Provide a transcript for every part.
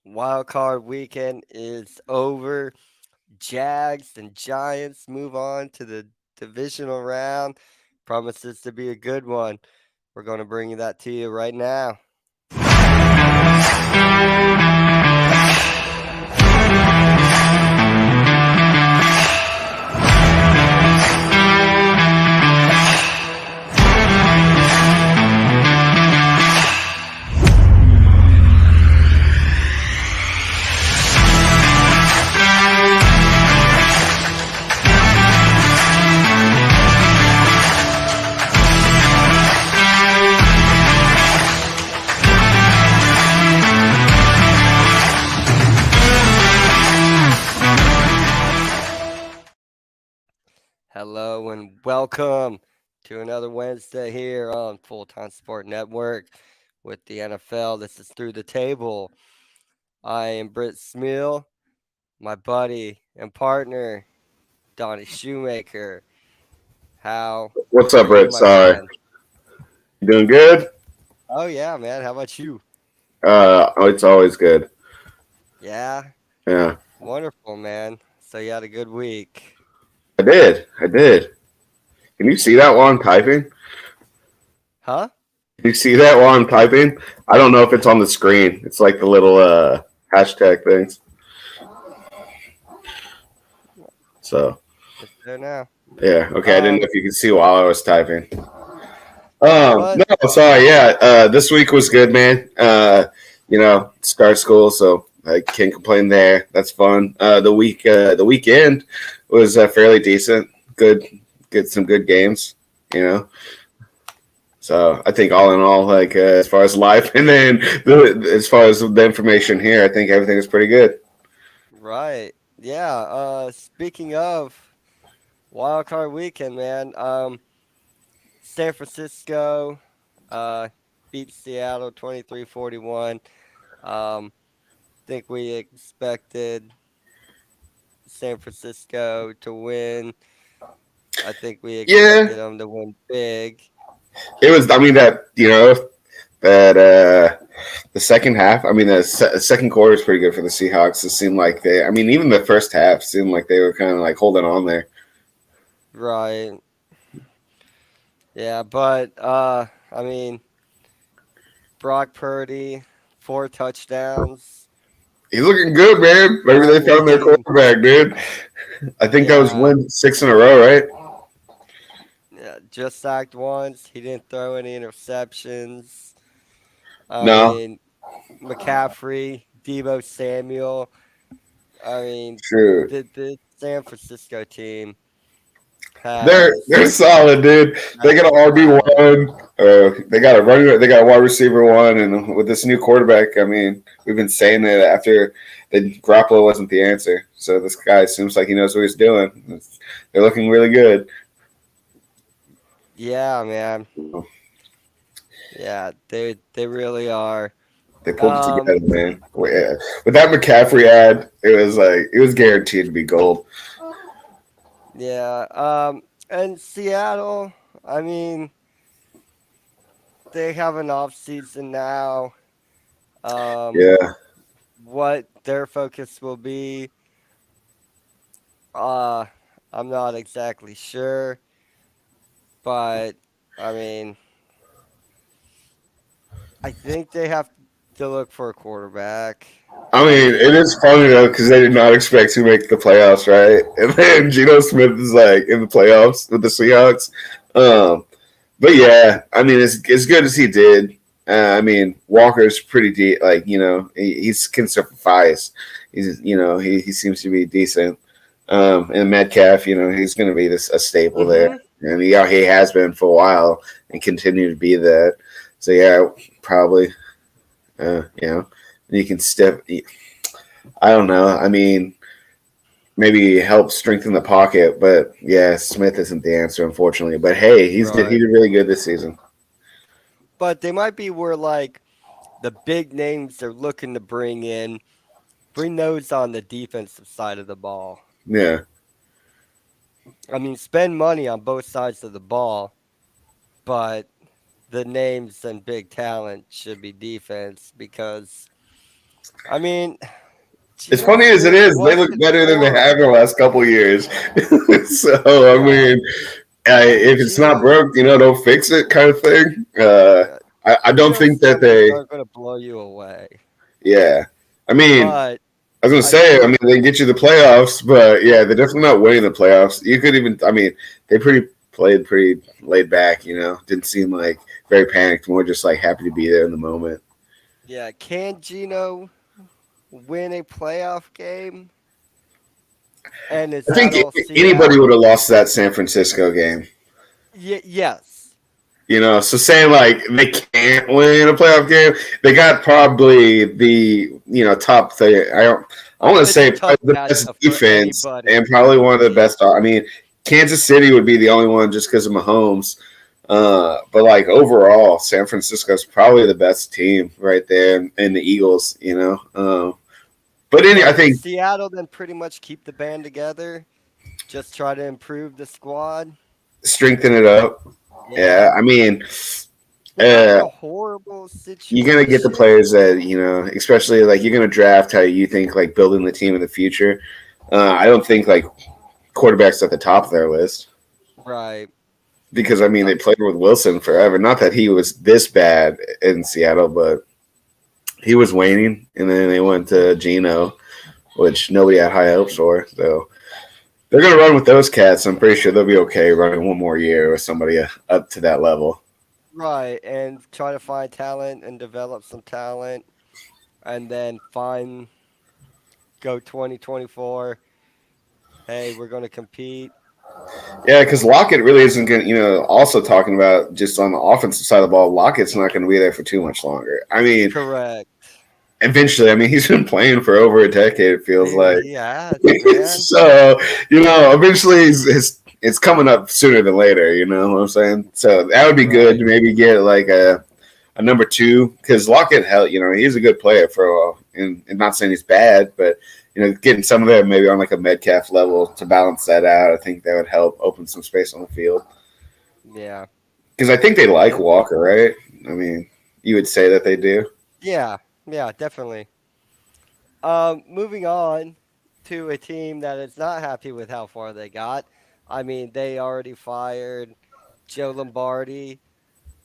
Wild card weekend is over. Jags and Giants move on to the divisional round. Promises to be a good one. We're going to bring that to you right now. Hello and welcome to another Wednesday here on Full Time Sport Network with the NFL. This is Through the Table. I am Britt Smeal, my buddy and partner, Donnie Shoemaker. How What's are up, you, Brett? my Sorry. friend? You doing good? Oh, yeah, man. How about you? It's always good. Yeah, Yeah, wonderful, man. So you had a good week. I did. I did. Can you see that while I'm typing? Huh? Can you see that while I'm typing? I don't know if it's on the screen. It's like the little hashtag things. So It's there now. yeah, okay. I didn't know Um, if you could see while I was typing. but No, sorry. Yeah, this week was good, man. Start school, so I can't complain there. That's fun. The weekend was fairly decent. Good, get some good games. You know, so I think all in all, like as far as life, and then as far as the information here, I think everything is pretty good. right. Yeah, speaking of wild card weekend, man. San Francisco uh beat Seattle 23-41. Think we expected San Francisco to win. I think we Yeah, expected them to win big. it was. I mean that the second half. I mean the second quarter is pretty good for the Seahawks. It seemed like they. I mean even the first half seemed like they were kind of like holding on there. Right. Yeah, but I mean, Brock Purdy, 4 touchdowns. He's looking good, man. Maybe I they found their mean, quarterback, dude. I think that was yeah, win 6 in a row, right? yeah, just sacked once. He didn't throw any interceptions. I No, mean, McCaffrey, Debo Samuel. I mean, shoot. the San Francisco team They're has solid, dude. They got an RB talent. one. They got a running. They got a wide receiver one, and with this new quarterback, I mean, we've been saying that after the Garoppolo wasn't the answer. So this guy seems like he knows what he's doing. They're looking really good. Yeah, man. Yeah, they really are. They pulled it Um, together, man. Well, yeah. With that McCaffrey ad, it was guaranteed to be gold. yeah. And Seattle, I mean, they have an off season now. Um, Yeah, what their focus will be, uh, I'm not exactly sure, but I mean, I think they have to look for a quarterback. I I mean, it mean, is funny though because they did not expect to make the playoffs, right? And then Geno Smith is like in the playoffs with the Seahawks. Um, but yeah, I mean, it's good as he did. I mean, Walker's pretty deep. Like he's can suffice. He seems to be decent. And Metcalf, he's going to be a staple there, hmm and he has been for a while and continue to be that. So yeah, probably. You can step. I don't know. I mean, maybe help strengthen the pocket, but yeah, Smith isn't the answer, unfortunately. But hey, he right. did really good this season. But they might be where like the big names they're looking to bring those on the defensive side of the ball. Yeah, I mean, spend money on both sides of the ball, but the names and big talent should be defense because I mean, As Geno funny as it Smith is, they look wasn't better than they have in the horrible. last couple of years. So I Yeah, mean, I mean if it's not Geno. broke, don't fix it, kind of thing. Yeah, I don't Geno's think that numbers they. aren't going to blow you away, Yeah, I mean, but I was gonna I say, I think mean, they get you the playoffs, but yeah, they're definitely not winning the playoffs. You could even, I mean, they played pretty laid back. Didn't seem like very panicked, more just like happy to be there in the moment. yeah, can Geno win a playoff game? And is I that think all anybody would Seattle? have lost that San Francisco game. Yes. So saying like they can't win a playoff game, they got probably the top three. I want to It's a say tough probably the best matchup for defense and anybody probably to one of the beat. best. I mean, Kansas City would be the only one just because of Mahomes. But like overall, San Francisco's probably the best team right there, and the Eagles. But I So think Seattle then pretty much keep the band together, just try to improve the squad. strengthen it up. Yeah. Yeah, I mean, They're not in uh, a horrible you're gonna get the situation. players that especially like you're gonna draft how you think like building the team in the future. I don't think like quarterbacks at the top of their list Right. because I mean Uh, they played with Wilson forever. Not that he was this bad in Seattle, but he was waning, and then they went to Geno, which nobody had high hopes for. So they're gonna run with those cats. I'm pretty sure they'll be okay running one more year with somebody up to that level. right. And try to find talent and develop some talent and then go 2024. Hey, we're going to compete. Yeah, because Lockett really isn't going to, also talking about just on the offensive side of the ball, Lockett's not going to be there for too much longer. I mean, Correct. eventually, I mean, he's been playing for over a decade, it feels Dude, like. he has, man. So, eventually it's coming up sooner than later, you know what I'm saying? So that would be good Right. to maybe get like a number two because Lockett, hell, he's a good player for a while. And not saying he's bad, but getting some of them maybe on like a Metcalf level to balance that out, I think that would help open some space on the field. Yeah. Because I think they like And Walker, right? I mean, you would say that they do. yeah, yeah, definitely. Moving on to a team that is not happy with how far they got. I mean, they already fired Joe Lombardi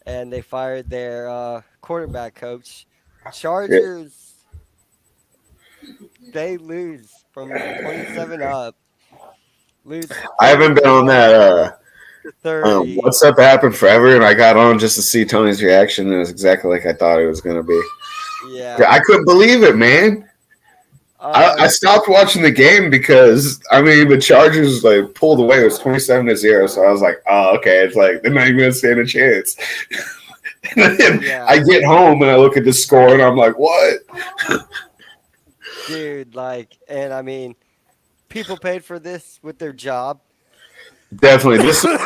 and they fired their quarterback coach. Yeah. Chargers, they lose from 27 up, lose I haven't been on 31 that. to 30. What's up happened forever, and I got on just to see Tony's reaction, and it was exactly like I thought it was going to be. Yeah. I couldn't believe it, man. I Um, stopped watching the game because I mean the Chargers like pulled away. It was 27-0, so I was like, oh okay, it's like they're not even going to stand a chance. And then I yeah, get home and I look at the score, and I'm like, what? dude, like, and I mean, people paid for this with their job. Definitely, this is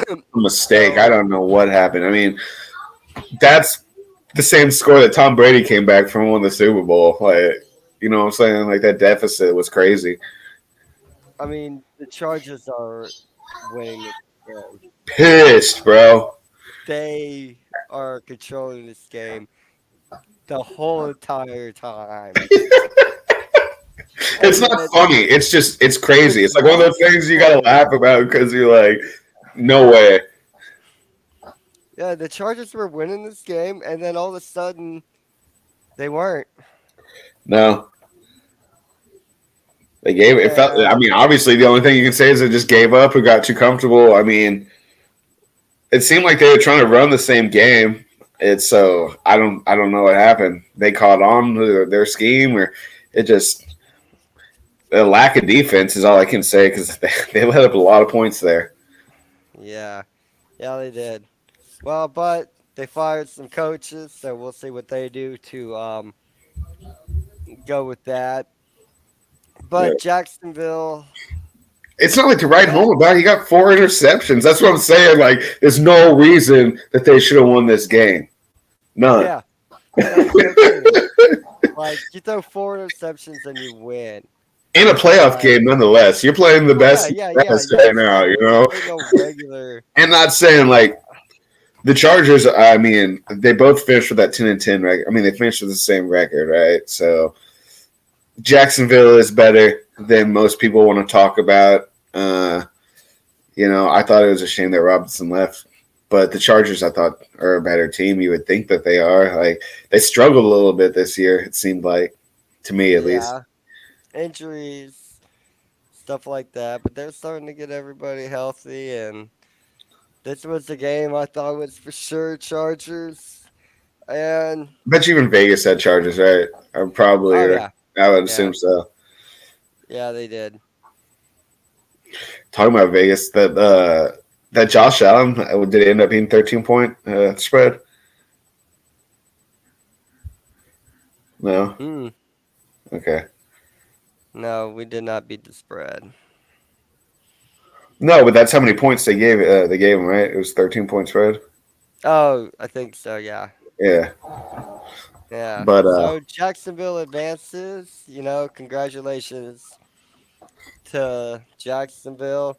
a mistake. I So, don't know what happened. I mean, that's the same score that Tom Brady came back from winning the Super Bowl. Like, you know what I'm saying? Like that deficit was crazy. I mean, the Chargers are winning this game. Pissed, bro. They are controlling this game the whole entire time. It's And not then funny. It's crazy. it's It's like one of not those things you gotta funny. laugh about because you're like, no way. Yeah, the Chargers were winning this game, and then all of a sudden they weren't. No. They gave it felt I And mean, obviously the only thing you can say is they just gave up or got too comfortable. I mean, it seemed like they were trying to run the same game. It's so I don't know what happened. They caught on to their scheme or it just the lack of defense is all I can say because they let up a lot of points there. yeah, yeah, they did. Well, but they fired some coaches, so we'll see what they do to go with that. Yeah. But Jacksonville, It's not like to write that home about. He got 4 interceptions. That's what I'm saying. Like, there's no reason that they should have won this game. None. yeah, yeah, there's no kidding. Like you throw 4 interceptions and you win. In a playoff Like, game, nonetheless, you're playing the oh yeah, best of yeah, the yeah, best yeah. right This now. ain't this ain't no regular. And not saying like The Chargers, I mean, they both finished with that 10-10 record. I mean, they finished with the same record, right? So Jacksonville is better than most people want to talk about. I thought it was a shame that Robinson left, but the Chargers, I thought, are a better team. You would think that they are. Like they struggled a little bit this year. It seemed like, to me at least. Yeah, injuries, stuff like that. But they're starting to get everybody healthy, and this was the game I thought was for sure Chargers. And I bet you even Vegas had Chargers, right? I'm probably, oh or yeah, I would yeah, assume so. yeah, they did. Talking about Vegas, that Josh Allen did it end up being 13-point spread? No. Mm, Okay. no, we did not beat the spread. No, but that's how many points they gave. They gave him, right? It was 13-point spread. Oh, I think so. Yeah, Yeah, yeah. but So Jacksonville advances. Congratulations to Jacksonville.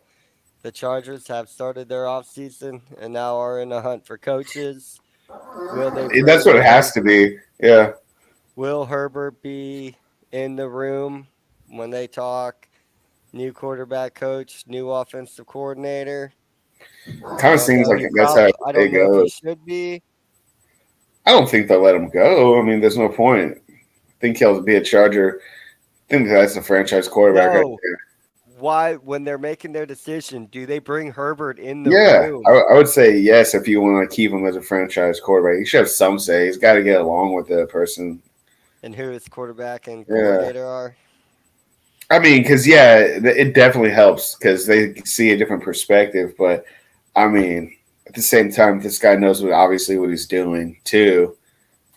The Chargers have started their offseason and now are in a hunt for coaches. Will they that's bring what it has in? to be. Yeah, Will Herbert be in the room when they talk? New quarterback coach, new offensive coordinator. I kind of don't seems know. like that's how I it don't know if he goes. should be. I don't think they'll let him go. I mean, there's no point. I think he'll be a Charger. I think that's a franchise quarterback right No. there. Why, when they're making their decision, do they bring Herbert in the Yeah, room? I would say yes if you want to keep him as a franchise quarterback. He should have some say. He's got to get along with the person. And who his quarterback and Yeah. coordinator are? I mean, because yeah, it definitely helps because they see a different perspective. But I mean, at the same time, this guy knows obviously what he's doing too.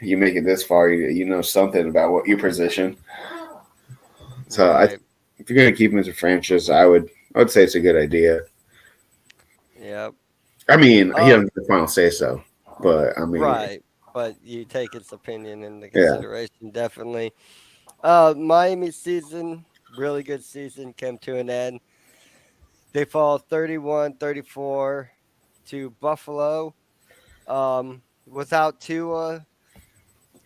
You make it this far, you know something about what your position. So Right. if you're gonna keep him as a franchise, I would say it's a good idea. Yep. I mean, he Um. doesn't have the final say so, but I mean, Right. But you take its opinion into yeah, consideration, definitely. Miami season, really good season, came to an end. They fall 31-34 to Buffalo. Without Tua,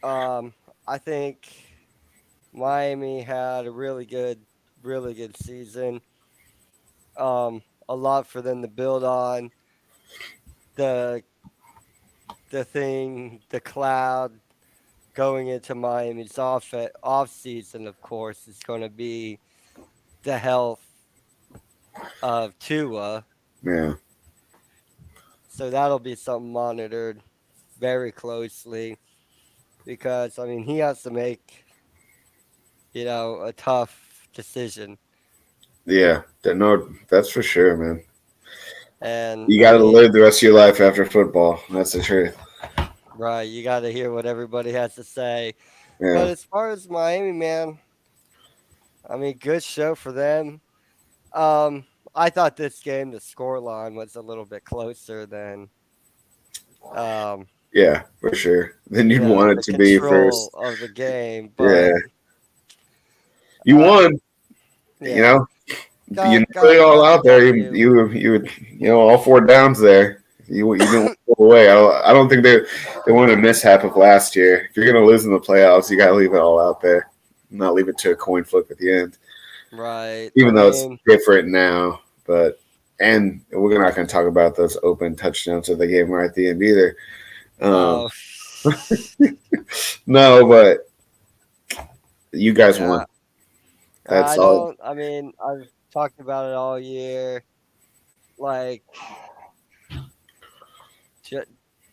um, I think Miami had a really good season. A lot for them to build on. The the cloud going into Miami's off season, of course, is going to be the health of Tua. yeah, So that'll be something monitored very closely because I mean he has to make a tough decision, yeah. No, that's for sure, man. and You I got to mean live the rest of your life after football. That's the truth. right, you got to hear what everybody has to say. But Yeah, as far as Miami, man, I mean good show for them. Um, I thought this game the score line was a little bit closer than um yeah, for sure. Then you'd want it the to be control first. of the game, Yeah, but you uh, won. You yeah, know, you put it all out there. got All four downs there. You didn't want to pull away. I don't think they wanted a mishap of last year. If you're gonna lose in the playoffs, you got to leave it all out there, not leave it to a coin flip at the end. right. I Even though it's mean, different now, and we're not going to talk about those open touchdowns that they gave right at the end either. Um, oh no, but you guys yeah, won. That's all. I mean, I've talked about it all year. Like, J-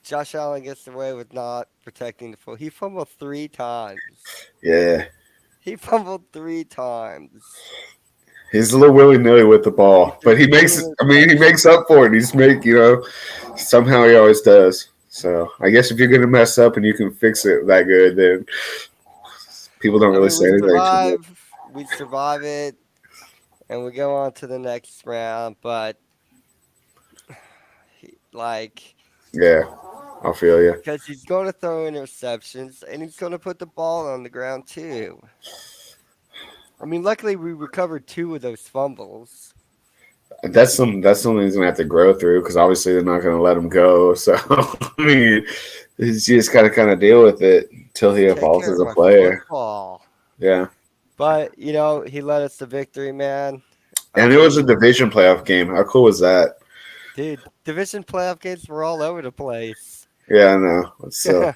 Josh Allen gets away with not protecting the football. He fumbled 3 times. Yeah, He fumbled 3 times. he's a little willy nilly with the He ball, threw but he three makes. I mean, he makes interceptions. up for it. Somehow he always does. So I guess if you're going to mess up and you can fix it that good, then people don't I really mean, say anything too much. we survive it, and we go on to the next round. But like, Yeah, I feel you. because he's going to throw interceptions and he's going to put the ball on the ground too. I mean, luckily we recovered 2 of those fumbles. That's something he's gonna have to grow through because obviously they're not gonna let him go. So I mean, he's just gotta kind of deal with it until he Just take evolves care as of a my player. football. Yeah, But he led us to victory, man. I and it was a mean, division playoff game. How cool was that? dude, division playoff games were all over the place. Yeah, I know. It's so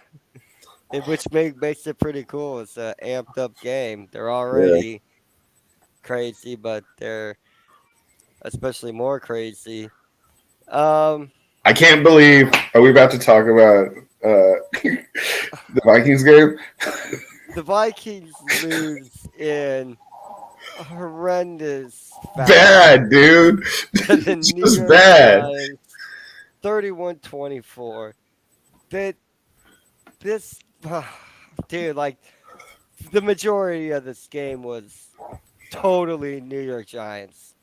Which makes it pretty cool. It's an amped up game. They're yeah. already crazy, but they're especially more crazy. Um, I can't believe. Are we about to talk about the Vikings game? the Vikings lose in horrendous Bad, fashion dude. to the New Just York bad. Giants, 31-24. That this dude, like the majority of this game was totally New York Giants.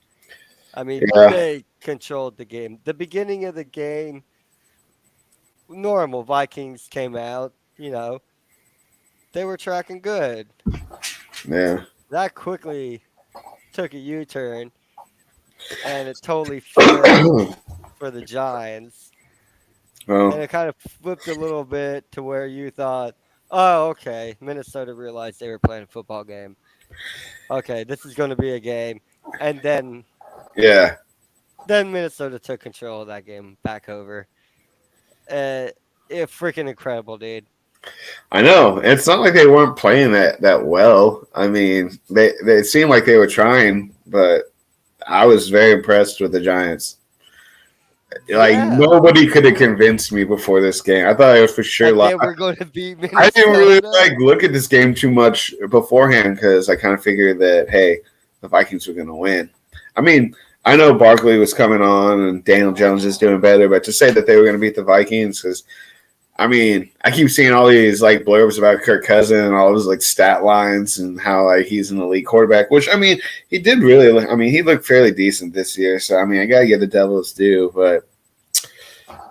I mean, Yeah, they controlled the game. The beginning of the game, normal Vikings came out, they were tracking good. yeah. That quickly took a U-turn and it totally flipped for the Giants. And Well, it kind of flipped a little bit to where you thought, oh, okay, Minnesota realized they were playing a football game. Okay, this is going to be a game. And yeah. then Minnesota took control of that game back over. Uh, it freaking incredible, dude. I know. It's not like they weren't playing that well. I mean, they seemed like they were trying, but I was very impressed with the Giants. Like Yeah, nobody could have convinced me before this game. I thought it was for sure. that Like they were going to beat I didn't really Minnesota. like look at this game too much beforehand because I kind of figured that hey, the Vikings were going to win. I mean, I know Barkley was coming on and Daniel Jones is doing better, but to say that they were going to beat the Vikings because I mean, I keep seeing all these like blurbs about Kirk Cousins and all his like stat lines and how like he's an elite quarterback. Which I mean, he did really. I mean, he looked fairly decent this year. So I mean, I gotta give the Devils due, but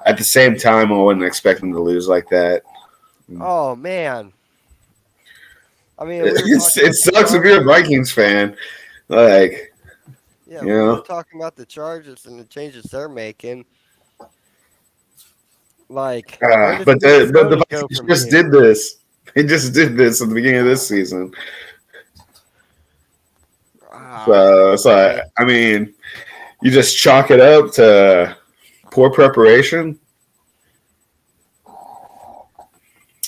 at the same time, I wasn't expecting to lose like that. Oh man, I mean, we were It's, talking it about the sucks to be a Chargers. Vikings fan. Like Yeah, you we were know, talking about the Chargers and the changes they're making. Like, where does but the Minnesota go Vikings from just did here? this. They just did this at the beginning of this season. So Man, I mean, you just chalk it up to poor preparation.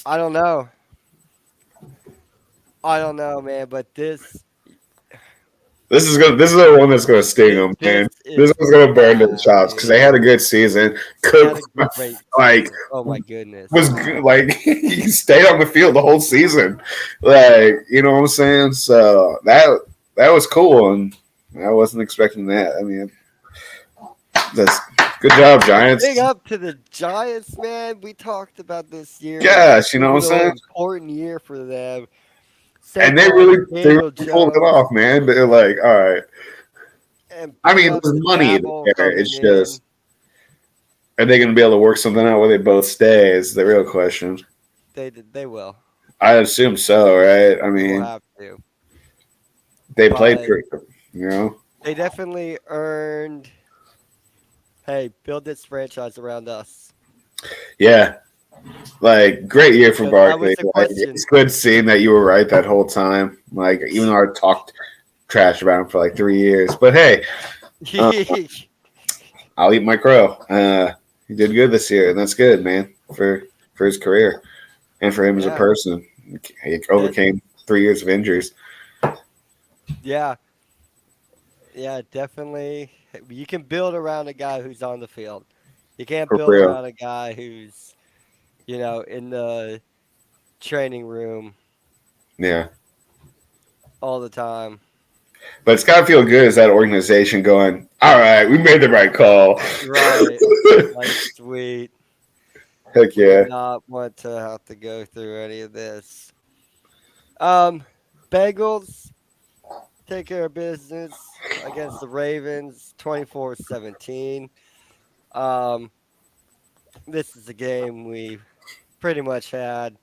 I don't know. I don't know, man. But This is the one that's gonna sting them, this man. This is one's gonna burn their bad, chops because they dude. had a good season. They had Cook a great like season. Oh my goodness. was good, like he stayed on the field the whole season. Like you know what I'm saying? So that was cool, and I wasn't expecting that. I mean, that's good job, Big Giants. up to the Giants, man. We talked about this year was a Gosh, you know what I'm pivotal, saying? important year for them. And they Saquon, really Daniel pulled it Jones, off, man. They're like, all right. and I big mean, up there's to money Dabble there. coming It's just in. are they going to be able to work something out where they both stay? Is the real question. They will. I assume so, right? I They will mean, have to. they played But pretty, you know. they definitely earned, hey, build this franchise around us. Yeah, like great year for Because that Barkley. was the Like question. it's good seeing that you were right that whole time. Like even though I talked trash about him for like 3 years, but hey, uh, I'll eat my crow. He did good this year, and that's good, man, for his career and for him as a Yeah. person. He That, overcame 3 years of injuries yeah. Yeah, definitely. You can build around a guy who's on the field. You can't for build real. around a guy who's, in the training room Yeah. all the time. But it's got to feel good as that organization going, all right, we made the right call. Right. Like, sweet. Heck We did yeah. not want to have to go through any of this. Um, Bengals take care of business against the Ravens 24-17. Um, this is a game we pretty much had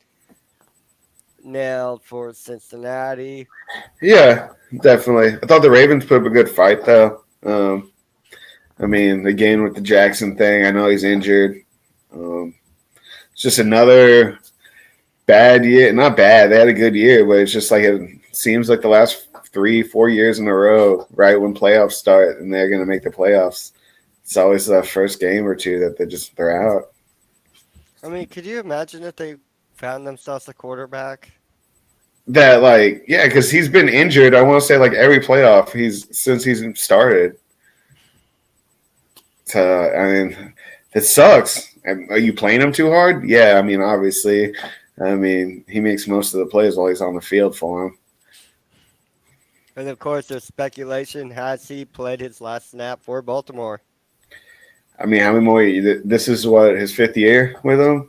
nailed for Cincinnati. Yeah, definitely. I thought the Ravens put up a good fight, though. I mean, again with the Jackson thing, I know he's injured. Um, it's just another bad year. Not bad. They had a good year, but it's just like it seems like the last 3, 4 years in a row, right when playoffs start and they're going to make the playoffs, it's always that first game or two that they're out. I mean, could you imagine if they found themselves a quarterback? That like yeah, because he's been injured. I want to say like every playoff he's started. So I mean, it sucks. Are you playing him too hard? Yeah, I mean obviously. I mean he makes most of the plays while he's on the field for him. And of course, there's speculation: has he played his last snap for Baltimore? I mean, how many more? This is what his fifth year with him.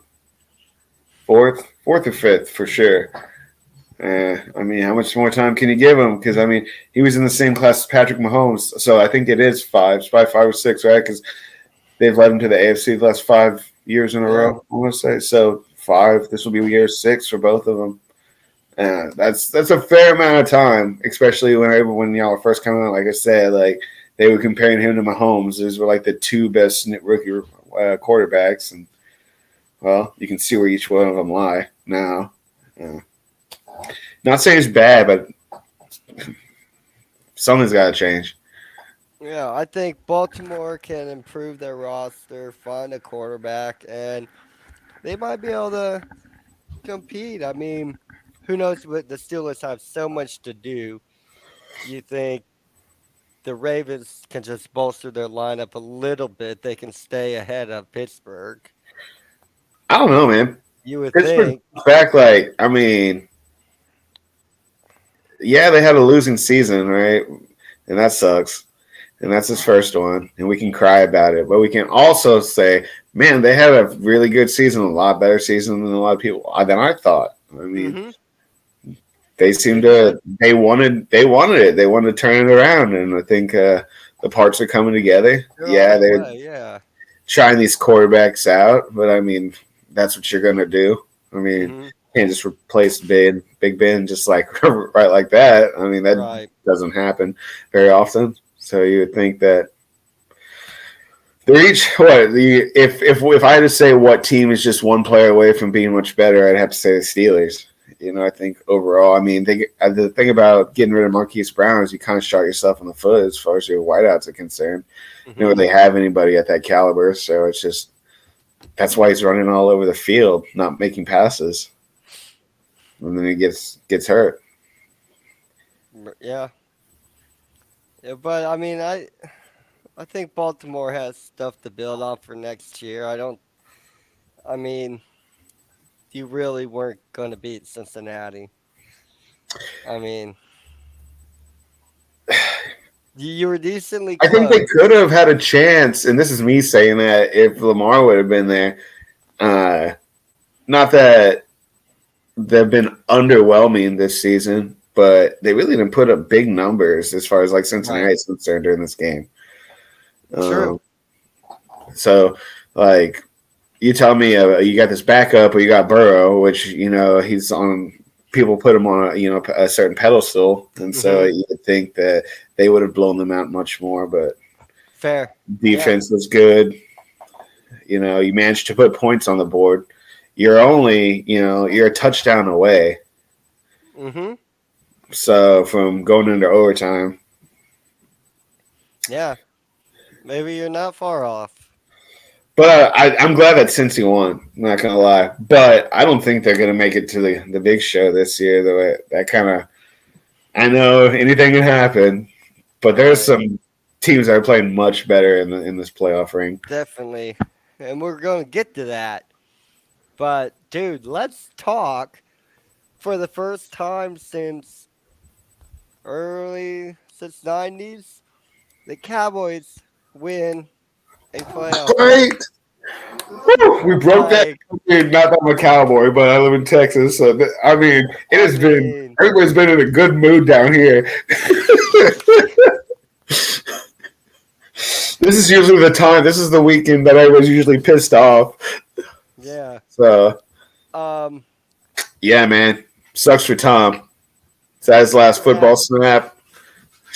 Fourth or fifth for sure. I mean, how much more time can you give him? Because I mean, he was in the same class as Patrick Mahomes, so I think it is five. It's probably 5 or 6, right? Because they've led him to the AFC the last 5 years in a Yeah. row. I want to say so. 5. This will be year 6 for both of them. That's a fair amount of time, especially when y'all were first coming out. Like I said, like they were comparing him to Mahomes. These were like the two best rookie quarterbacks, and well, you can see where each one of them lie now. Uh, Not saying it's bad, but something's got to change. Yeah, I think Baltimore can improve their roster, find a quarterback, and they might be able to compete. I mean, who knows what the Steelers have so much to do. You think the Ravens can just bolster their lineup a little bit, they can stay ahead of Pittsburgh. I don't know, man. You would Pittsburgh think. back, like I mean, yeah, they had a losing season, right? And that sucks. And that's his first one, and we can cry about it. But we can also say, man, they had a really good season, a lot better season than a lot of people than I thought. I mean, Mm-hmm. they They seemed did. to they wanted it. They wanted to turn it around, and I think the parts are coming together. They're on Yeah, their they're way. Yeah. trying these quarterbacks out, but I mean, that's what you're gonna do. I mean, Mm-hmm. you can't just replace Big Ben just like right like that. I mean, that Right. doesn't happen very often. So you would think that they're each what the if I had to say what team is just one player away from being much better, I'd have to say the Steelers. You know, I think overall, I mean, the thing about getting rid of Marquise Brown is you kind of shot yourself in the foot as far as your wideouts are concerned. You know, Mm-hmm. they have anybody at that caliber, so it's just that's why he's running all over the field, not making passes, and then he gets hurt. Yeah. Yeah, but I mean, I think Baltimore has stuff to build on for next year. I don't. I mean, you really weren't going to beat Cincinnati. I mean, you were decently I think they close. could have had a chance, and this is me saying that if Lamar would have been there. Uh, Not that they've been underwhelming this season, but they really didn't put up big numbers as far as like Right. Cincinnati is concerned during this game. True. Um, so, like, you tell me you got this backup or you got Burrow, which you know he's on. People put him on a certain pedestal, and so Mm-hmm. you would think that they would have blown them out much more. But Fair. Yeah. defense was good. You know, you managed to put points on the board. You're only, you're a touchdown away. Mm-hmm. So from going into overtime, Yeah. Maybe you're not far off. but I'm glad that Cincy won. I'm not gonna lie, but I don't think they're gonna make it to the big show this year. The way that kind of, I know anything can happen, but there's Right. some teams that are playing much better in this playoff ring. Definitely. And we're going to get to that. But, dude, let's talk for the first time since 90s. The Cowboys win a playoff Right, game. we broke that. Like, Not that I'm a cowboy, but I live in Texas, so I mean, it I has been mean, everybody's been in a good mood down here. This is usually the time. This is the weekend that everybody's usually pissed off. yeah. So Um, yeah, man, sucks for Tom. It's his last yeah. football snap.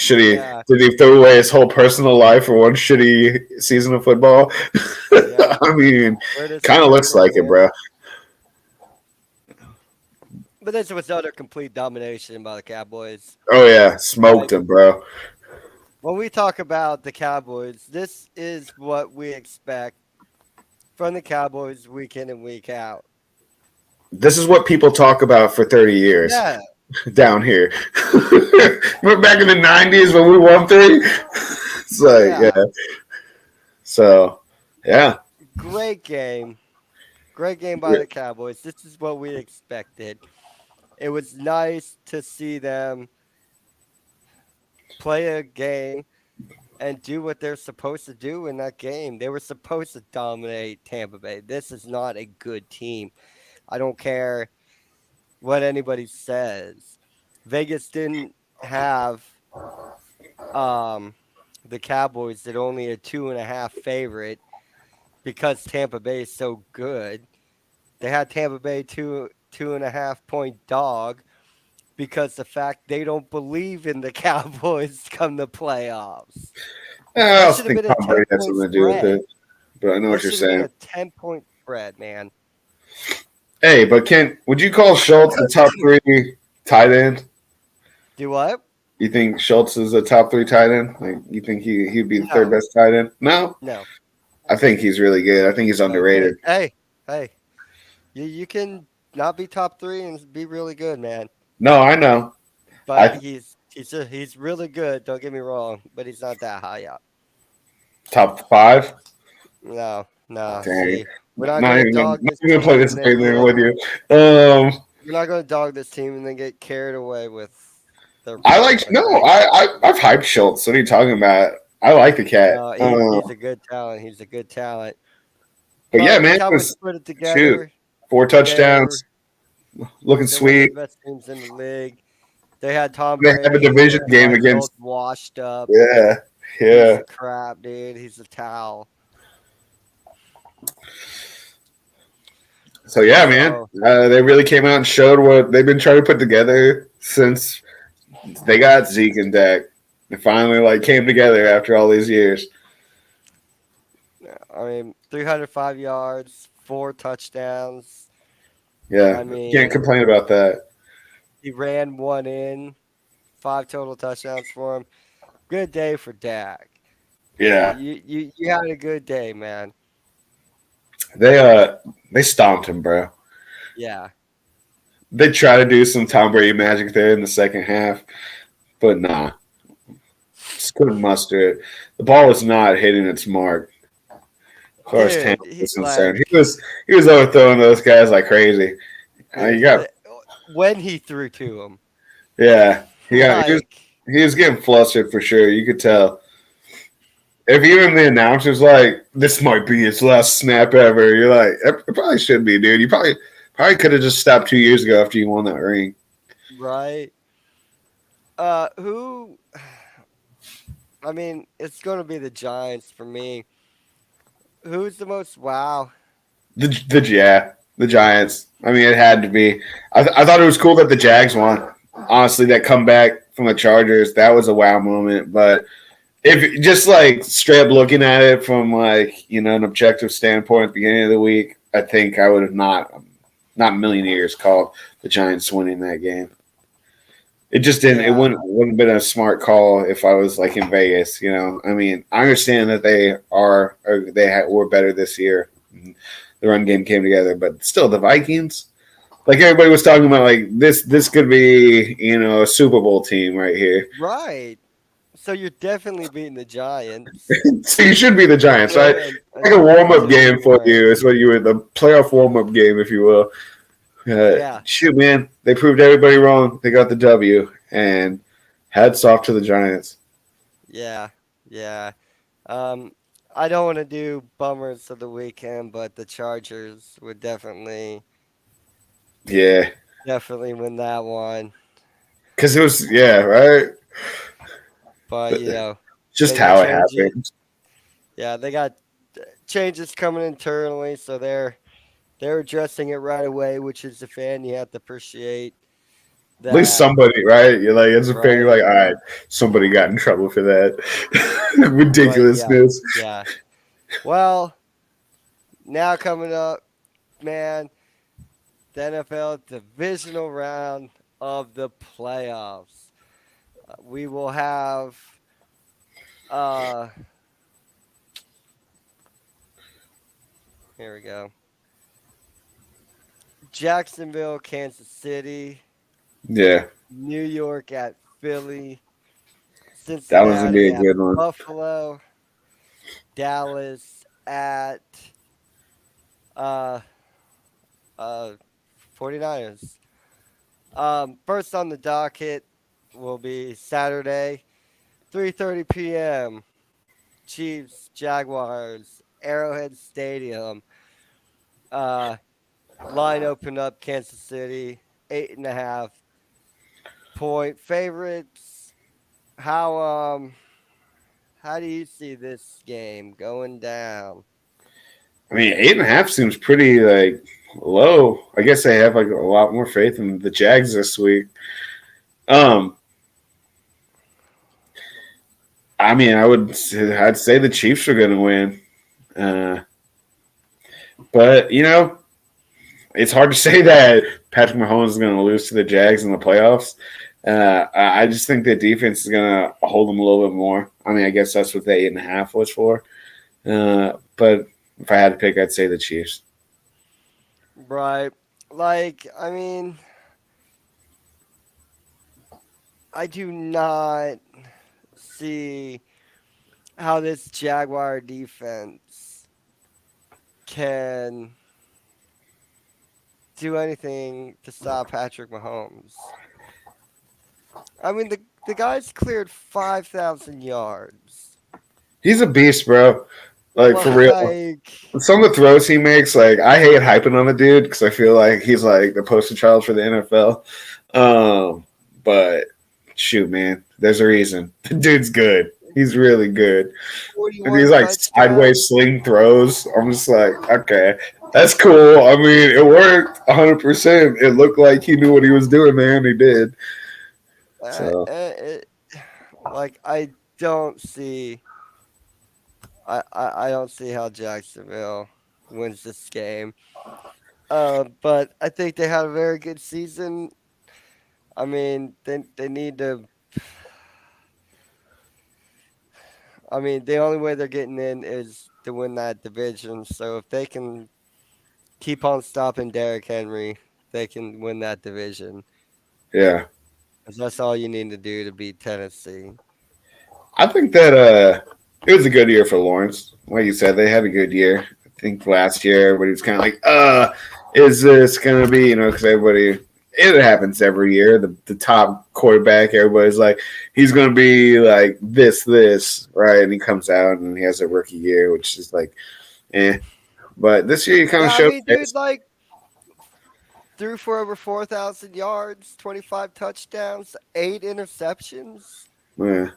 Should he? Yeah, Did he throw away his whole personal life for one shitty season of football? yeah. I mean, Where does he kind of go looks from like it, here? bro. But this was utter complete domination by the Cowboys. Oh yeah, Like smoked him, bro. when we talk about the Cowboys, this is what we expect from the Cowboys week in and week out. This is what people talk about for 30 years Yeah, down here. We're back in the 90s when we won three. It's like, yeah. yeah. So, yeah. Great game. Great game by the Cowboys. This is what we expected. It was nice to see them play a game and do what they're supposed to do in that game. They were supposed to dominate Tampa Bay. This is not a good team. I don't care what anybody says. Vegas didn't have the Cowboys at only a 2.5 favorite because Tampa Bay is so good. They had Tampa Bay 2.5 point dog because the fact they don't believe in the Cowboys come the playoffs. I That also should have think been a Tom Brady 10 had point something to do with spread. it, but I know what That you're should have been saying. a 10-point spread, man. Hey, but Kent, would you call Schultz a top three tight end? Do what? You think Schultz is a top three tight end? Like, you think he'd be the third No, best tight end? No, no, I think he's really good. I think he's no. But underrated. hey, you can not be top three and be really good, man. No, I know. But I he's really good. Don't get me wrong, but he's not that high up. top five. No, no. Dang, See, we're not gonna dog not this even gonna play team this and then game there get with you. Um, we're not gonna dog this team and then get carried away with their I play. like no, Okay. I've hyped Schultz. What are you talking about? I like the cat. No, he's a good talent. He's a good talent. But yeah, But man, it Cowboys was put it shoot together. 4 touchdowns, They're looking they're one of sweet. the best teams in the league. They had Tom They have a Brady, division who game Mike Schultz against. washed up. Yeah, Piece yeah. of crap, dude. He's a towel. So yeah, man, So they really came out and showed what they've been trying to put together since they got Zeke and Dak. They finally like came together after all these years. I mean, 305 yards, Yeah, four touchdowns. I can't complain mean, about that. he ran one in, five total touchdowns for him. Good day for Dak. Yeah, You had a good day, man. they uh they stomped him, bro. Yeah. They try to do some Tom Brady magic there in the second half, but nah, just couldn't muster it. The ball was not hitting its mark as far as Dude, Tampa he, was concerned. like, He was overthrowing those guys like crazy. You dude, got when he threw to him, yeah, like, he was getting flustered for sure. You could tell. If even the announcer's like, "This might be his last snap ever," you're like, "It probably should be, dude. You probably could have just stopped 2 years ago after you won that ring." right? Who? I mean, it's going to be the Giants for me. Who's the most wow? The Giants. I mean, it had to be. I thought it was cool that the Jags won. Honestly, that comeback from the Chargers, that was a wow moment. But if just like straight up looking at it from like an objective standpoint at the beginning of the week, I think I would have not a million years called the Giants winning that game. It just didn't. It Yeah, wouldn't have been a smart call if I was like in Vegas. I mean, I understand that were better this year. The run game came together, but still, the Vikings, like everybody was talking about, like this could be a Super Bowl team right here. right. So you're definitely beating the Giants. So you should be the Giants, right? Good Like a warm up until you game for weren't. you is what you were the playoff warm up game, if you will. Yeah, Shoot, man, they proved everybody wrong. They got the W, and hats off to the Giants. yeah, yeah. Um, I don't want to do bummers of the weekend, but the Chargers would Yeah, definitely win that one. because it was right. But But just they got how it changes. happened. Yeah, they got changes coming internally, so they're addressing it right away, which is a fan you have to appreciate. At least that, somebody, right? You're like, as a fan, you're right? like, all right, somebody got in trouble for that Right, yeah, ridiculousness. yeah. Well, now coming up, man, the NFL divisional round of the playoffs. We will have uh here we go. Jacksonville, Kansas City, Yeah, New York at Philly, that was gonna be Cincinnati a at good one. Buffalo, Dallas at uh uh 49ers. First on the docket will be Saturday, 3:30 p.m. Chiefs, Jaguars, Arrowhead Stadium. Uh, line open up Kansas City, 8.5 point favorites. How how do you see this game going down? I mean, 8.5 seems pretty like low. I guess I have like a lot more faith in the Jags this week. Um, I mean, I'd say the Chiefs are gonna win, uh, but you know, it's hard to say that Patrick Mahomes is gonna lose to the Jags in the playoffs. I just think the defense is gonna hold them a little bit more. I mean, I guess that's what the 8.5 was for. But if I had to pick, I'd say the Chiefs. Right. Like, I mean, I do not see how this Jaguar defense can do anything to stop Patrick Mahomes. I mean, the guy's cleared 5,000 yards. He's a beast, bro. Like for real. Like, Some of the throws he makes, like I hate hyping on the dude because I feel like he's like the poster child for the NFL. But shoot, man, there's a reason. The dude's good. He's really good. And these 41 like touchdowns. sideways sling throws. I'm just like, okay, that's cool. I mean, it worked 100%. It looked like he knew what he was doing, man. He did. Uh, So uh, it, like, don't see, I don't see how Jacksonville wins this game. But I think they had a very good season. I mean, they need to. I mean, the only way they're getting in is to win that division. So if they can keep on stopping Derrick Henry, they can win that division. yeah, 'Cause that's all you need to do to beat Tennessee. I think that it was a good year for Lawrence. Like you said, they had a good year. I think last year, everybody was kind of like, is this going to be, because everybody, it happens every year. The top quarterback, everybody's like, he's going to be like this, right? And he comes out and he has a rookie year, which is like, eh. But this year, he kind of Yeah, I showed mean, dude, face. like threw for over 4,000 yards, 25 touchdowns, 8 interceptions. Yeah.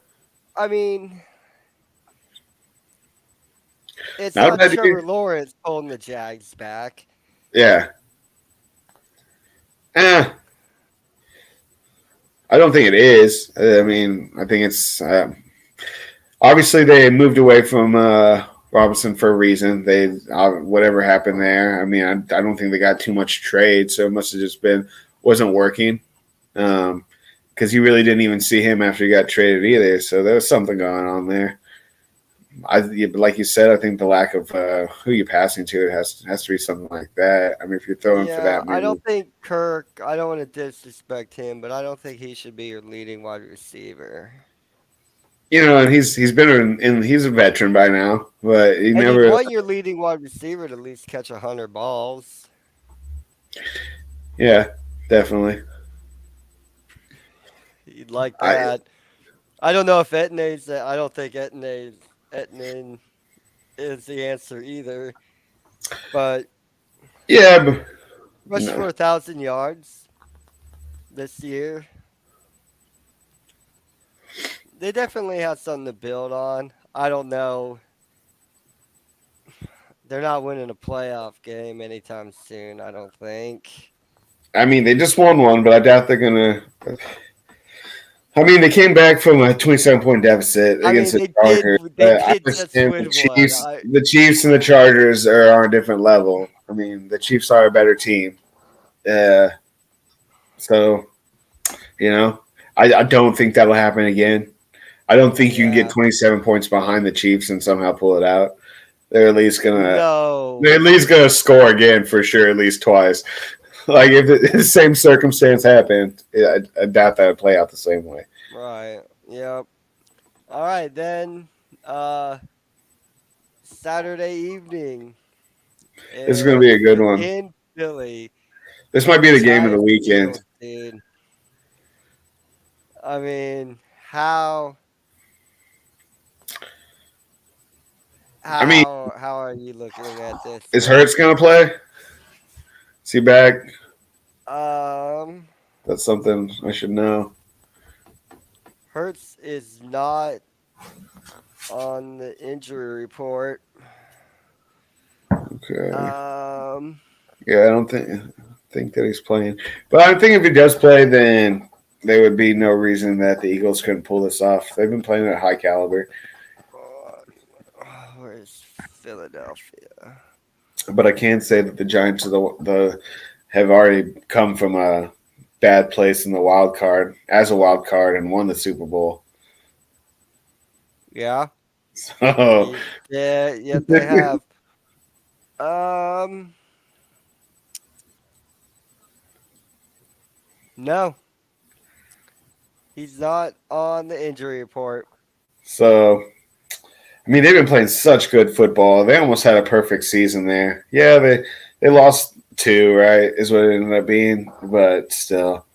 I mean, it's Not a not bad Trevor year. Lawrence holding the Jags back. Yeah. Eh, I don't think it is. I mean, I think it's obviously they moved away from Robinson for a reason. They whatever happened there. I mean, I don't think they got too much trade, so it must have just been wasn't working. Because you really didn't even see him after he got traded either. So there was something going on there. Like you said, I think the lack of who you're passing to it has to be something like that. I mean, if you're throwing for Yeah, that I many, don't think Kirk, I don't want to disrespect him, but I don't think he should be your leading wide receiver. and he's been he's a veteran by now, but he And you'd never. want your leading wide receiver to at least catch 100 balls. Yeah, definitely. You'd like I that. I don't know if Etna's, I don't think Etnan is the answer either, but yeah, but rush for 1,000 yards this year. They definitely have something to build on. I don't know. They're not winning a playoff game anytime soon, I don't think. I mean, they just won one, but I doubt they're gonna. I mean, they came back from a 27-point deficit I against mean, the they did. Chargers. They But I did just understand win one. I The Chiefs and the Chargers are on a different level. I mean, the Chiefs are a better team. Uh, so you know, I don't think that'll happen again. I don't think you can get yeah. 27 points behind the Chiefs and somehow pull it out. They're at least gonna they're No. at least gonna score again for sure, at least twice. Like if the same circumstance happened, I doubt that would play out the same way. Right. Yep. All right then. Uh, Saturday evening This is gonna be a good one. in Philly. This might be the game of the Giants weekend. Eagles, dude. I mean, how I mean, how are you looking at this is one? Hurts gonna play? Is he back? Um, That's something I should know. Hertz is not on the injury report. Okay. Um, Yeah, I don't think that he's playing. But I think if he does play, then there would be no reason that the Eagles couldn't pull this off. They've been playing at high caliber. where's Philadelphia? But I can say that the Giants are the have already come from a bad place in the wild card as a wild card and won the Super Bowl. Yeah, So yeah, yeah, they have. Um, no, he's not on the injury report. so I mean they've been playing such good football. They almost had a perfect season there. Yeah, they lost two, right? Is what it ended up being, but still.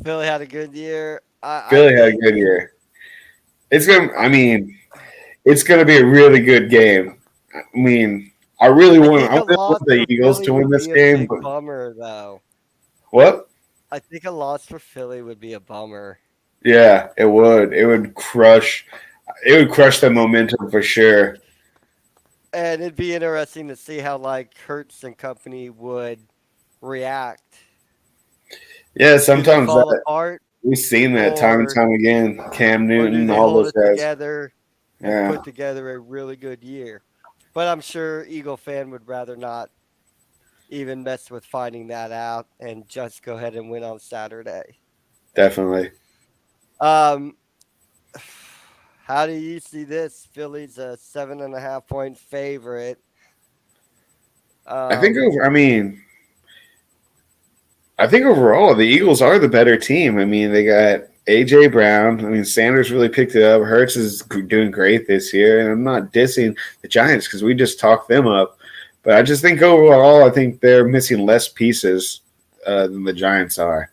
Philly had a good year. I Philly had a think good year. It's gonna. I mean, it's gonna be a really good game. I mean, I really I want. think I a want loss the for Eagles Philly to win would this be a game. big But bummer, though. what? I think a loss for Philly would be a bummer. Yeah, it would. It would crush. It would crush the momentum for sure. And it'd be interesting to see how like Hertz and company would react. Yeah, Do they sometimes fall that apart we've seen that time and or time again. Cam do Newton, they all hold those it guys. together and Yeah, put together a really good year? But I'm sure Eagle fan would rather not even mess with finding that out and just go ahead and win on Saturday. definitely. Um, how do you see this? Philly's a 7.5 point favorite. I think. Um, I mean, I think overall the Eagles are the better team. I mean, they got AJ Brown. I mean, Sanders really picked it up. Hurts is doing great this year, and I'm not dissing the Giants because we just talked them up. But I just think overall, I think they're missing less pieces than the Giants are,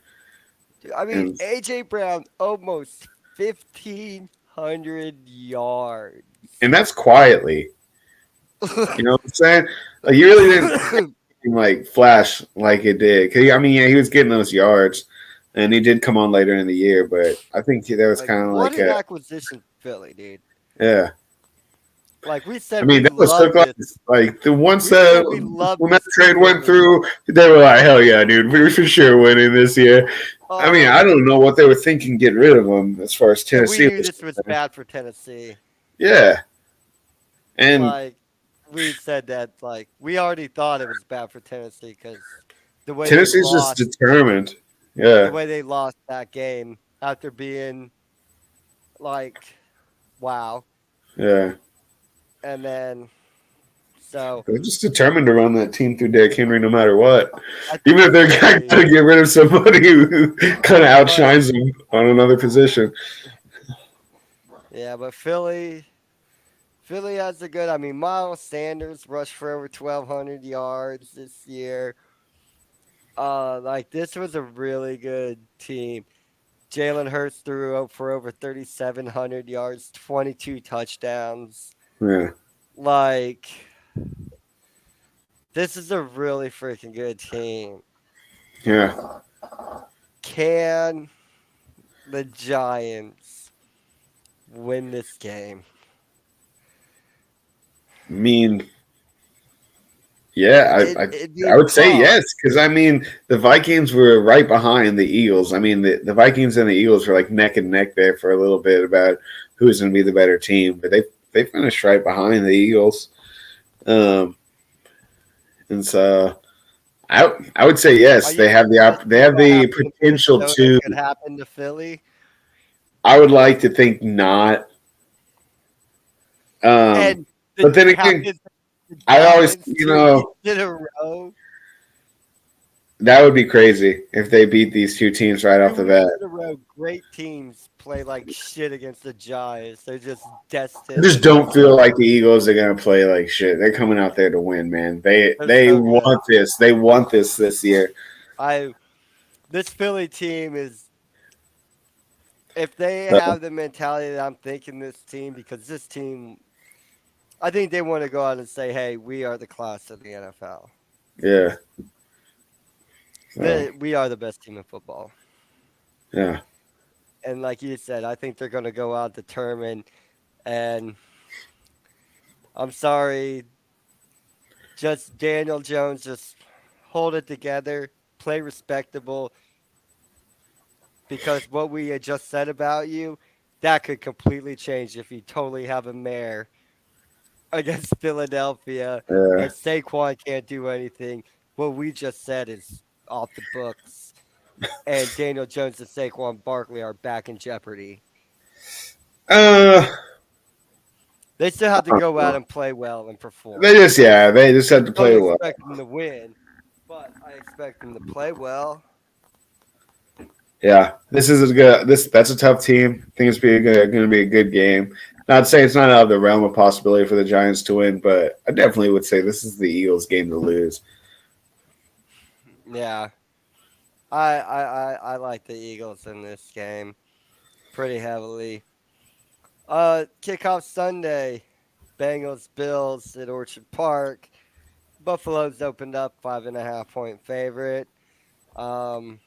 I mean, and AJ Brown almost 1,500 yards. that's quietly. You know what I'm saying? Like you really didn't like flash like it did. 'Cause, I mean, yeah, he was getting those yards, and he did come on later in the year. But I think that was Like, kind of what like an a acquisition, Philly, dude. yeah. Like we I said, we mean, that was so love close. this. Like the once We said we love when that this trade went Philly. through, they were like, "Hell yeah, dude, we're for sure winning this year." I mean, I don't know what they were thinking getting rid of him as far as And we Tennessee knew was this was concerned. bad for Tennessee. Yeah, and Like, we said that, like, we already thought it was bad for Tennessee because the way they Tennessee's just lost, determined. the Yeah, way they lost that game after being like, wow. yeah, And then, so they're just determined to run that team through Derrick Henry no matter what. I Even think if they're going Philly, to get rid of somebody who kind of but outshines them on another position. yeah, but Philly has a good. I mean, Miles Sanders rushed for over 1,200 yards this year. Like this was a really good team. Jalen Hurts threw up for over 3,700 yards, 22 touchdowns. Yeah, Like this is a really freaking good team. yeah. Can the Giants win this game? I mean, Yeah, It'd be I would say tough. yes because I mean the Vikings were right behind the Eagles. I mean the Vikings and the Eagles were like neck and neck there for a little bit about who's going to be the better team, but they finished right behind the Eagles. Um, and so I would say Are yes. you They suggesting have what the happened to potential Minnesota to. could happen to Philly? I would like to think not. Um, And the but then again, happens the I always Giants you 2 weeks know in a row. that would be crazy if they beat these two teams right off Two the weeks bat. in a row, great teams play like shit against the Giants. They're just I destined to just don't mess feel up. like the Eagles are gonna play like shit. They're coming out there to win, man. They're They so good. want this. They want this year. I This Philly team is, if they So, have the mentality that I'm thinking this team, because this team, I think they want to go out and say, "Hey, we are the class of the NFL. yeah. So, We are the best team in football." yeah. And like you said, I think they're going to go out determined. And I'm sorry, just Daniel Jones, just hold it together, play respectable, because what we had just said about you, that could completely change if you totally have a mare against Philadelphia Yeah. and Saquon can't do anything. What we just said is off the books. And Daniel Jones and Saquon Barkley are back in jeopardy. Uh, They still have to I go don't out know. and play well and They perform. just they just have to Don't play well. expect them to win, but I expect them to play well. Yeah, this is a good. This that's a tough team. I think it's going to be a good game. Not saying it's not out of the realm of possibility for the Giants to win, but I definitely would say this is the Eagles' game to lose. Yeah, I like the Eagles in this game pretty heavily. Kickoff Sunday, Bengals Bills at Orchard Park. Buffalo's opened up 5.5 point favorite. Um,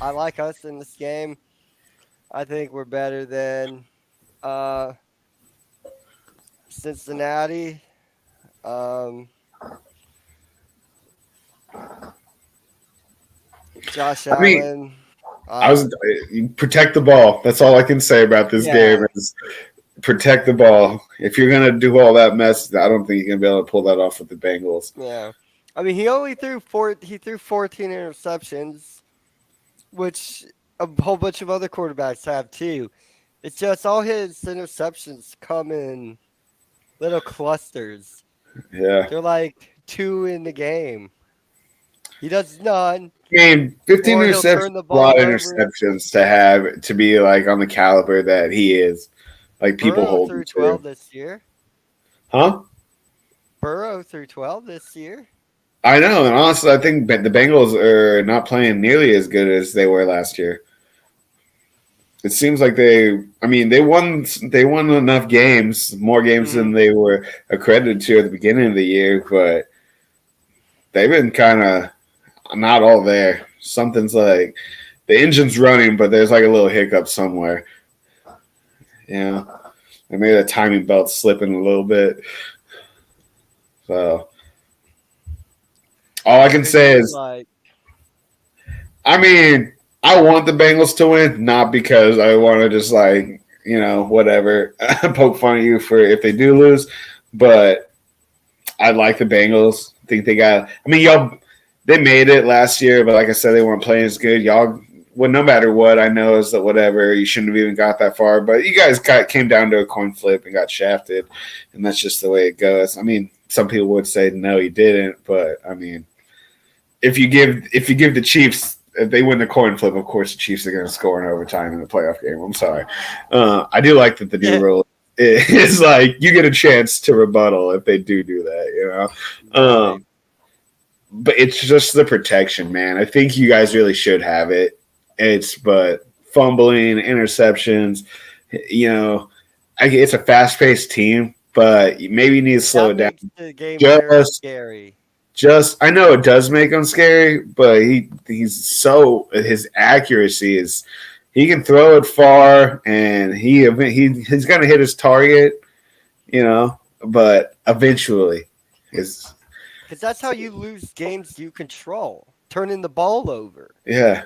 I like us in this game. I think we're better than uh, Cincinnati. Um, Josh I mean, Allen. I Uh, was you protect the ball. That's all I can say about this game yeah, is protect the ball. If you're gonna do all that mess, I don't think you're gonna be able to pull that off with the Bengals. yeah. I mean, he only threw four. He threw 14 interceptions, which a whole bunch of other quarterbacks have too. It's just all his interceptions come in little clusters. Yeah, They're like two in the game. He does none, I mean, 15 or he'll interceptions, turn the a lot ball of over. interceptions to have to be like on the caliber that he is. Like people Burrow hold him threw to, 12 this year. huh? Burrow threw 12 this year. I know, and honestly, I think the Bengals are not playing nearly as good as they were last year. It seems like I mean, they won enough games, more games Hmm. than they were accredited to at the beginning of the year, but they've been kind of not all there. Something's like the engine's running, but there's like a little hiccup somewhere. Yeah, and maybe the timing belt's slipping a little bit. So all I can Who do say you is like? I mean, I want the Bengals to win, not because I want to just like, whatever, poke fun at you for if they do lose, but I like the Bengals. I think they got, I mean, y'all, they made it last year, but like I said, they weren't playing as good. Y'all, well, no matter what, I know is that whatever, you shouldn't have even got that far, but you guys came down to a coin flip and got shafted, and that's just the way it goes. I mean, some people would say, no, you didn't, but I mean, if you give the Chiefs if they win the coin flip, of course the Chiefs are going to score in overtime in the playoff game. I'm sorry. I do like that the new Yeah, rule is like you get a chance to rebuttal if they do that. right. But it's just the protection, man. I think you guys really should have it. But fumbling, interceptions, you know, it's a fast paced team, but maybe you need to slow That it down makes the game very just scary. I know it does make him scary, but his accuracy is he can throw it far and he's gonna hit his target, but eventually his Because that's how you lose games you control, turning the ball over. Yeah,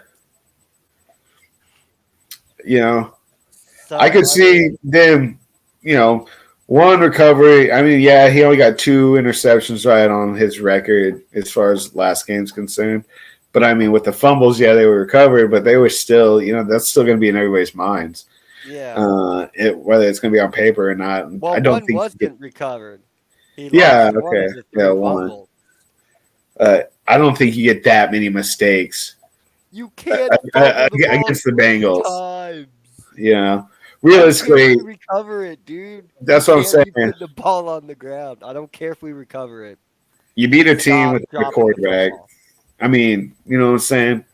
you know, I So, could I mean, see them, you know, one recovery. I mean, yeah, he only got 2 interceptions right on his record as far as last game's concerned. But I mean, with the fumbles, yeah, they were recovered, but they were still, that's still going to be in everybody's minds. yeah. Whether it's going to be on paper or not. I Well, don't one think. wasn't recovered. He Yeah, lost one okay, of the yeah, three one. fumbles. I don't think you get that many mistakes You can't fumble the ball against the 3 Bengals. times. You know, I don't care if realistically, we recover it, dude. We that's what I'm can't be saying. putting the ball on the ground. I don't care if we recover it. You beat a team Stop with a good dropping the quarterback. football. I mean, you know what I'm saying?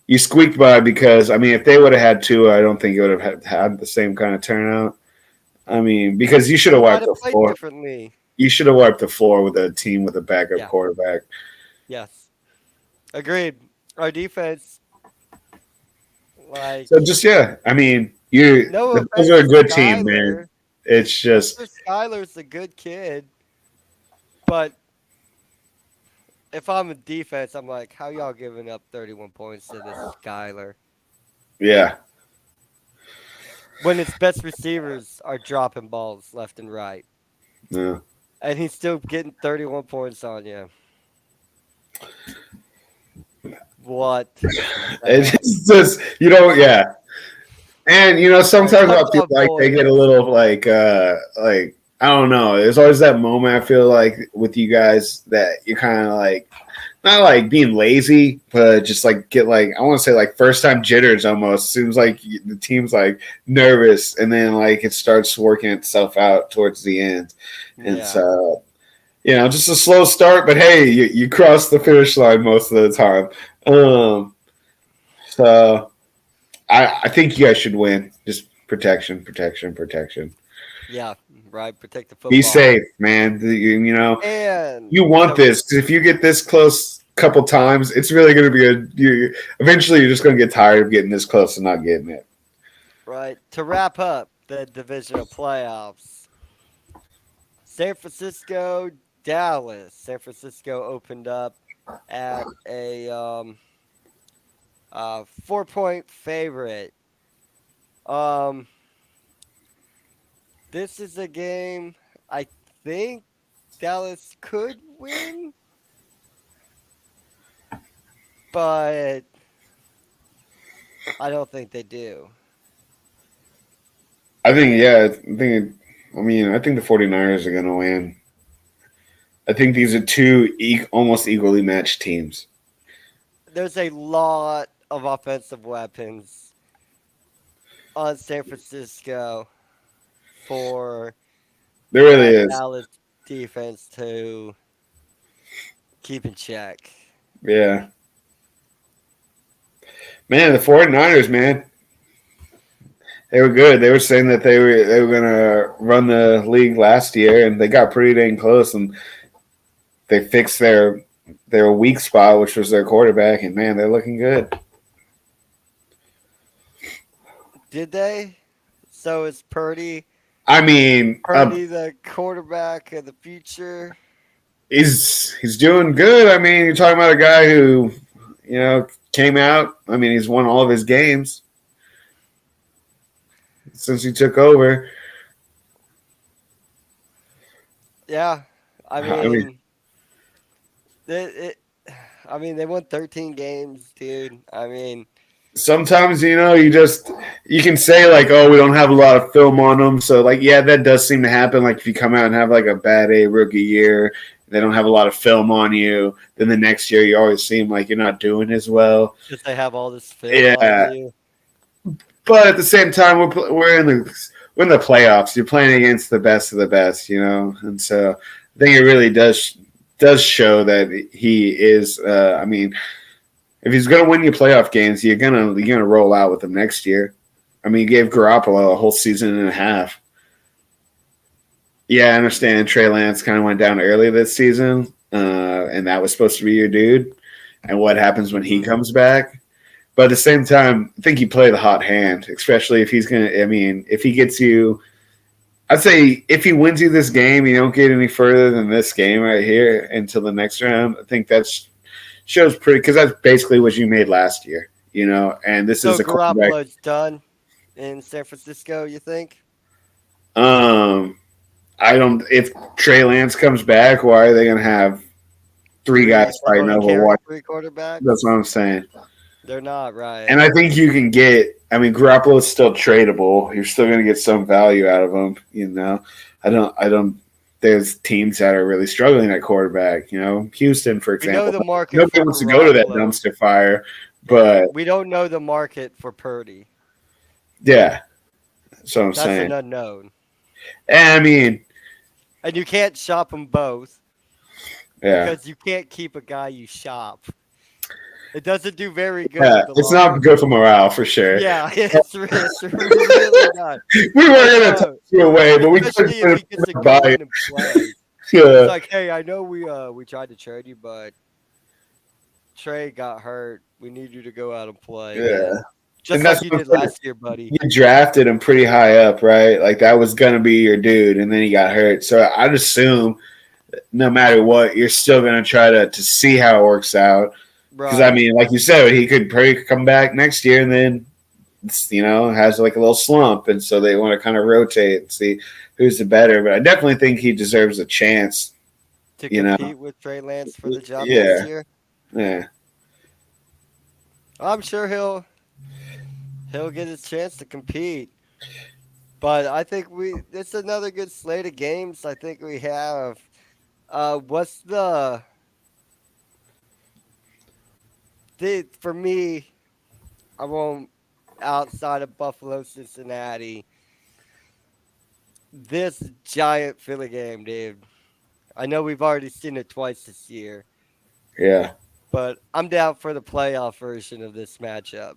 You squeaked by because I mean, if they would have had two, I don't think it would have had the same kind of turnout. I mean, because you should We have might wiped have the played floor. differently. You should have wiped the floor with a team with a backup Yeah. quarterback. Yes. Agreed. Our defense, like, So just yeah, I mean, you no the Bills offense are a to good team, man. Skyler. It's I'm just sure Skyler's a good kid, but if I'm a defense, I'm like, how y'all giving up 31 points to this Skyler yeah, when its best receivers are dropping balls left and right, no. and he's still getting 31 points on you? What the heck? It's just yeah. And All right, sometimes I feel touchdown like they boys. get a little like I don't know. There's always that moment I feel like with you guys that you're kind of like not like being lazy, but just like get like I want to say like first time jitters almost. Seems like the team's like nervous, and then like it starts working itself out towards the end, and Yeah. so just a slow start, but hey, you cross the finish line most of the time. So I think you guys should win. Just protection, protection, protection. Yeah, right. Protect the Be football. safe, man. And You want so, this 'cause if you get this close a couple times, it's really going to be eventually you're just going to get tired of getting this close and not getting it. right, to wrap up the divisional playoffs, San Francisco, Dallas. San Francisco opened up at a 4-point favorite. Um, this is a game I think Dallas could win, but I don't think they do. I think yeah, I think the 49ers are going to win. I think these are two almost equally matched teams. There's a lot of offensive weapons on San Francisco for There really that is. Dallas defense to keep in check. Yeah. Man, the 49ers, man. They were good. They were saying that they were gonna run the league last year, and they got pretty dang close, and they fixed their weak spot, which was their quarterback, and man, they're looking good. Did they? So is I mean, Purdy the quarterback of the future? he's doing good. I mean, you're talking about a guy who came out. I mean, he's won all of his games since he took over. Yeah, I I mean, mean, it, I mean, they won 13 games, dude. I mean, sometimes you can say like, oh, we don't have a lot of film on them, so like yeah, that does seem to happen. Like if you come out and have like a bad rookie year, they don't have a lot of film on you, then the next year you always seem like you're not doing as well. because they have all this film on Yeah, you. but at the same time we're in the playoffs. You're playing against the best of the best, and so I think it really does show that he is. I mean, if he's going to win you playoff games, you're gonna roll out with him next year. I mean, you gave Garoppolo a whole season and a half. Yeah, I understand Trey Lance kind of went down early this season, and that was supposed to be your dude. And what happens when he Mhm. comes back? But at the same time, I think you play the hot hand, especially if he's gonna. I mean, if he gets you I'd say if he wins you this game, you don't get any further than this game right here until the next round. I think that shows pretty because that's basically what you made last year, And this So is a quarterback. Garoppolo's done in San Francisco, you think? Um, I don't. If Trey Lance comes back, why are they going to have three guys They're fighting going to over carry one? three That's quarterbacks? what I'm saying. They're not, right? And I think you can get. I mean, Garoppolo is still tradable. You're still going to get some value out of him. I don't. I don't. There's teams that are really struggling at quarterback. Houston, for We know example. the market Nobody for wants to go to that Garoppolo. dumpster fire, Yeah, but we don't know the market for Purdy. yeah, that's what I'm That's an saying. unknown. And I mean, And you can't shop them both yeah, because you can't keep a guy you shop. It doesn't do very good yeah, in the it's long not run. good for morale for sure. Yeah, it's really not. We weren't I gonna take know, you away, but we couldn't especially if he gets to buy go it. in and play. It's Yeah, like, hey, I know we tried to trade you, but Trey got hurt. We need you to go out and play yeah, again, and just that's like you what did I'm saying. last year, buddy. You drafted him pretty high up, right? Like that was gonna be your dude, and then he got hurt. So I'd assume no matter what, you're still gonna try to see how it works out. Because I Right. mean, like you said, he could probably come back next year, and then has like a little slump, and so they want to kind of rotate and see who's the better. But I definitely think he deserves a chance. To You know, compete with Trey Lance for the job next yeah, year. yeah, I'm sure he'll get his chance to compete. But I think it's another good slate of games. I think we have. What's the for me? I won't outside of Buffalo, Cincinnati. This giant Philly game, dude. I know we've already seen it twice this year, yeah. but I'm down for the playoff version of this matchup.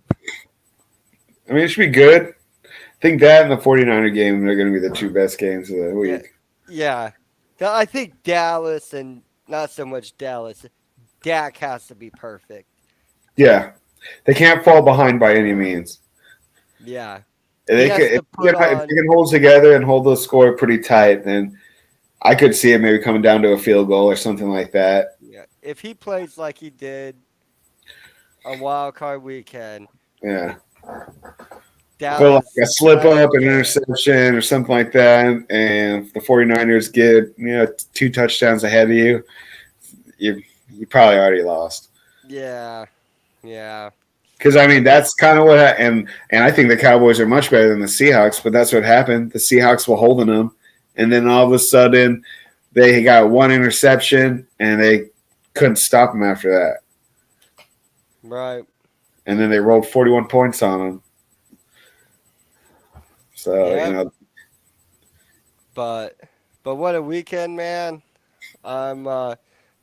I mean, it should be good. I think that and the 49er game are going to be the two best games of the Yeah, week. yeah. I think Dallas and not so much Dallas. Dak has to be perfect. Yeah, they can't fall behind by any means. Yeah, he They has can, to put if they on. can hold together and hold the score pretty tight, then I could see it maybe coming down to a field goal or something like that. Yeah, if he plays like he did on Wild Card Weekend, Yeah. But like a Dallas slip has a up, an chance. interception, or something like that, and the 49ers get two touchdowns ahead of you, you probably already lost. Yeah, yeah. Because I mean And this, that's kind of and I think the Cowboys are much better than the Seahawks, but that's what happened. The Seahawks were holding them, and then all of a sudden they got one interception and they couldn't stop them after that, right? and then they rolled 41 points on them. So Yep. But what a weekend, man! I'm uh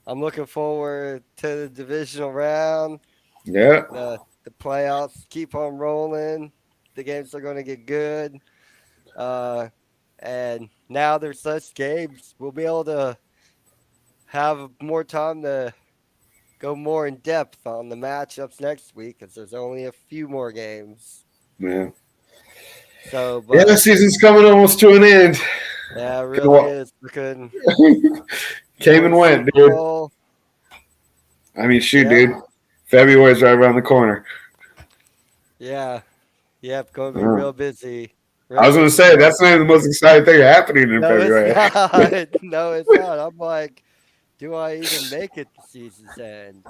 I'm looking forward to the divisional round. yeah, The playoffs keep on rolling. The games are going to get good. Uh, and now there's less games. We'll be able to have more time to go more in depth on the matchups next week because there's only a few more games. man, So, yeah. The but season's coming almost to an end. yeah, it really is. We could Came more and went, Super dude. Bowl. I mean, shoot, Yep, dude. February's right around the corner. yeah, yep. Going to be Uh, real busy. I Real was going to busy say month. that's not even the most exciting thing happening in No, it's February. not. No, it's not. I'm like, do I even make it to season's end?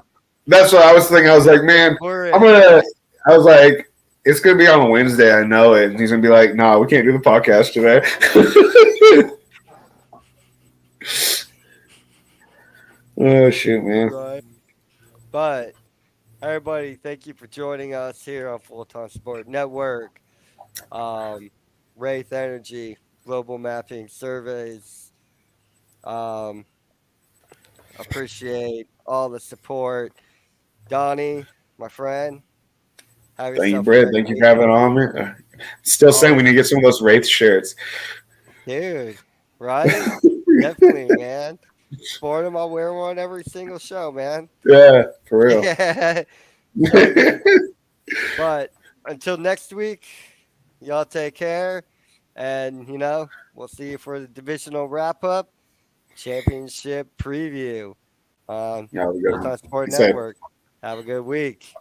That's what I was thinking. I was like, man, We're I'm in gonna. May. I was like, it's gonna be on a Wednesday. I know it. And he's gonna be like, nah, we can't do the podcast today. Oh shoot, man. Right. But everybody, thank you for joining us here on Full Time Sport Network. Um, Wraith Energy, Global Mapping Surveys. Um, appreciate all the support. Donnie, my friend, have Thank you, yourself a Brett. great Thank you for having weekend. on me. Still saying we Always, need to get some of those Wraith shirts. dude. Right? Definitely, man. Sport them. I'll wear one every single show, man. Yeah, for real. Yeah. So good. But until next week, y'all take care. And, we'll see you for the divisional wrap up, championship preview on Yeah, we Full got Time Sport Peace out. Network. Have a good week.